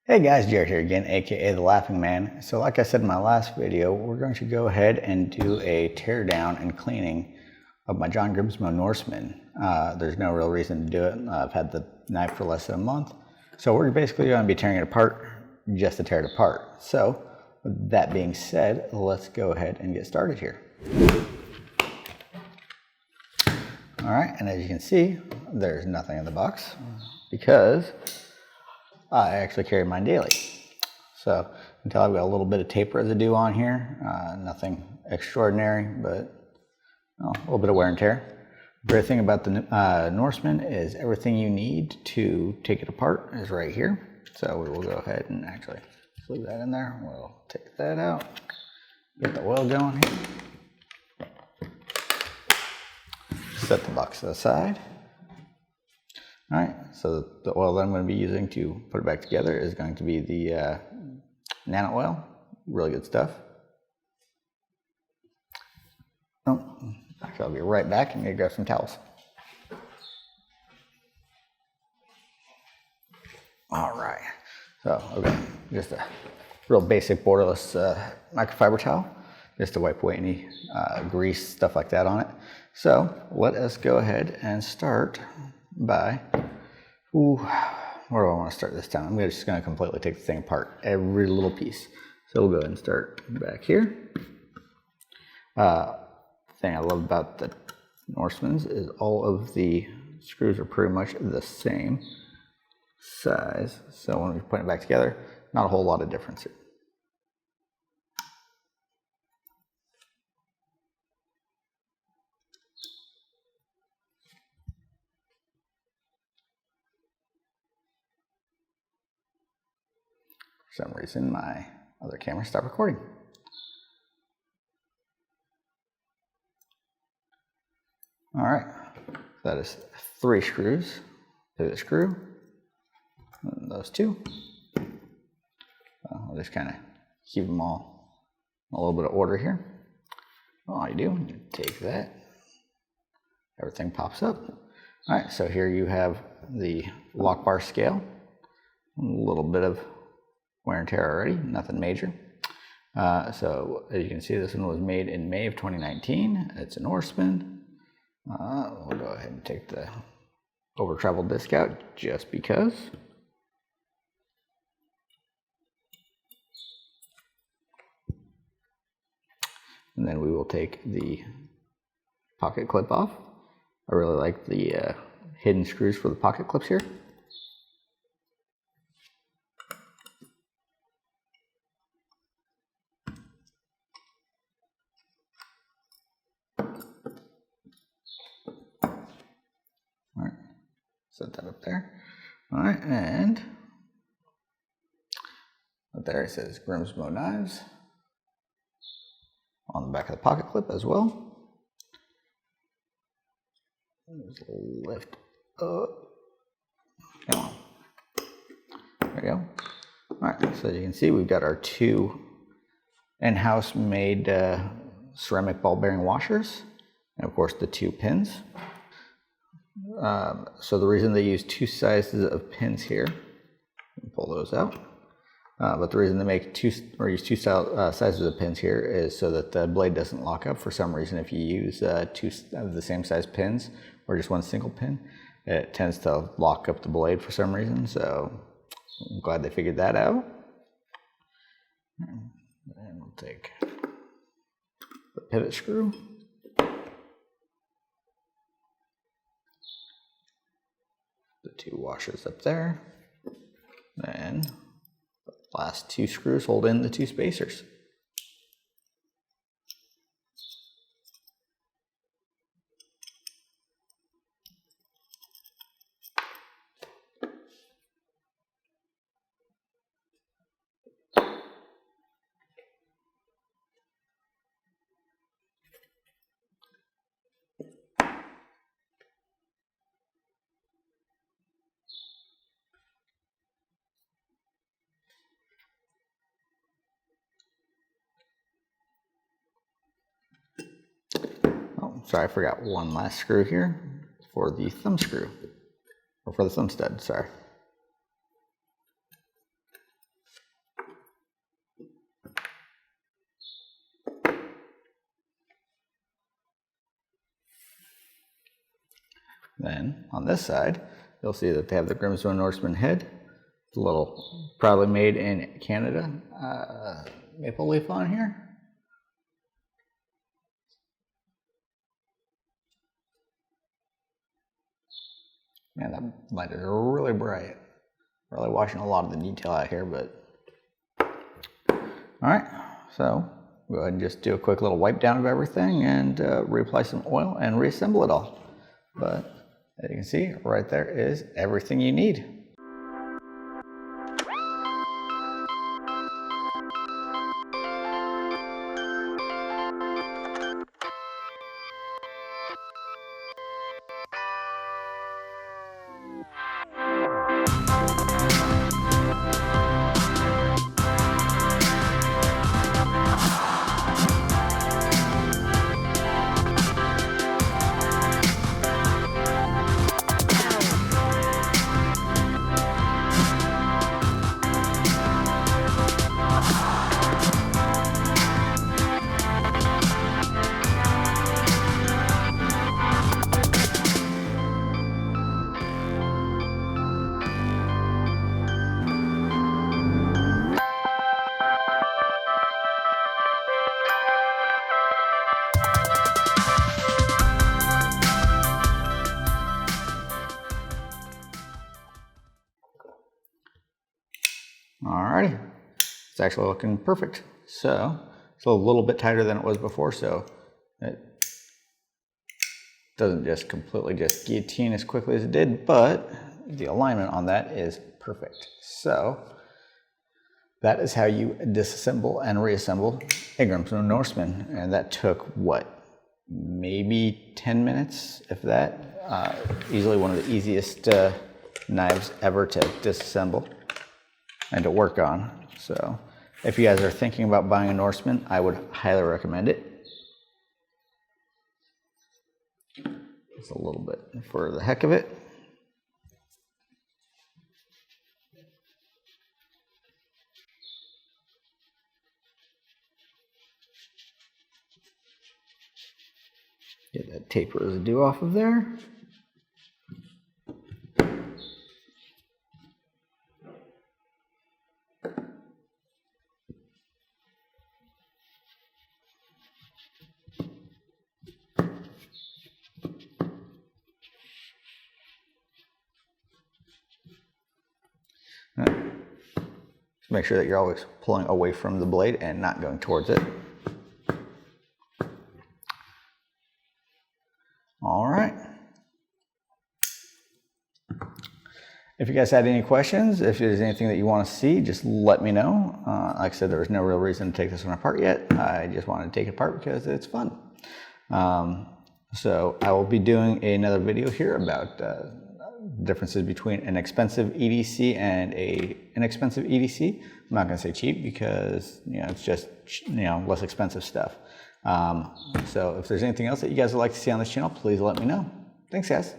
Hey guys, Jared here again, aka The Laughing Man. So like I said in my last video, we're going to go ahead and do a tear down and cleaning of my John Grimsmo Norseman. There's no real reason to do it. I've had the knife for less than a month. So we're basically going to be tearing it apart just to tear it apart. So with that being said, let's go ahead and get started here. All right, and as you can see, there's nothing in the box because I actually carry mine daily. So until I've got a little bit of tape residue on here, nothing extraordinary, but a little bit of wear and tear. The great thing about the Norseman is everything you need to take it apart is right here. So we will go ahead and actually leave that in there. We'll take that out, get the oil going here. Set the box to the side. All right, so the oil that I'm going to be using to put it back together is going to be the nano oil. Really good stuff. Oh, actually, I'll be right back. I'm going to grab some towels. All right, so okay, just a real basic borderless microfiber towel, just to wipe away any grease, stuff like that on it. So let us go ahead and start by, where do I want to start this time? I'm just going to completely take the thing apart, every little piece. So we'll go ahead and start back here. The thing I love about the Norsemans is all of the screws are pretty much the same size. So when we put it back together, not a whole lot of difference here. For some reason, my other camera stopped recording. All right, that is 3 screws. Pivot screw, and those 2. I'll just kind of keep them all in a little bit of order here. All you do, you take that, everything pops up. All right, so here you have the lock bar scale, a little bit of wear and tear already, nothing major. So as you can see, this one was made in May of 2019. It's a Norseman. We'll go ahead and take the over travel disc out just because. And then we will take the pocket clip off. I really like the hidden screws for the pocket clips here. All right, set that up there. All right, and up there it says Grimsmo Knives on the back of the pocket clip as well. Just lift up. Come on. There we go. All right, so as you can see, we've got our 2 in-house made ceramic ball bearing washers, and of course the 2 pins. So the reason they use 2 sizes of pins here, pull those out. But the reason they make use 2 sizes of pins here is so that the blade doesn't lock up. For some reason, if you use 2 of the same size pins or just 1 single pin, it tends to lock up the blade for some reason. So I'm glad they figured that out. And we'll take the pivot screw. The 2 washers up there, and the last 2 screws hold in the 2 spacers. Sorry, I forgot one last screw here for the thumb screw, or for the thumb stud, sorry. then on this side, you'll see that they have the Grimsmo Norseman head, the little proudly made in Canada maple leaf on here. Man, that light is really bright. Really washing a lot of the detail out here, but all right. So go ahead and just do a quick little wipe down of everything and reapply some oil and reassemble it all. But as you can see, right there is everything you need. Alrighty, it's actually looking perfect. So it's a little bit tighter than it was before, so it doesn't just completely just guillotine as quickly as it did, but the alignment on that is perfect. So that is how you disassemble and reassemble a Grimsmo Norseman, and that took what, maybe 10 minutes, if that. Easily one of the easiest knives ever to disassemble and to work on. So if you guys are thinking about buying a Norseman, I would highly recommend it. Just a little bit for the heck of it. Get that tape residue off of there. Make sure that you're always pulling away from the blade and not going towards it. All right. If you guys had any questions, if there's anything that you want to see, just let me know. Like I said, there was no real reason to take this one apart yet. I just wanted to take it apart because it's fun. So I will be doing another video here about differences between an expensive EDC and a inexpensive EDC. I'm not going to say cheap because it's just less expensive stuff. So if there's anything else that you guys would like to see on this channel, please let me know. Thanks, guys.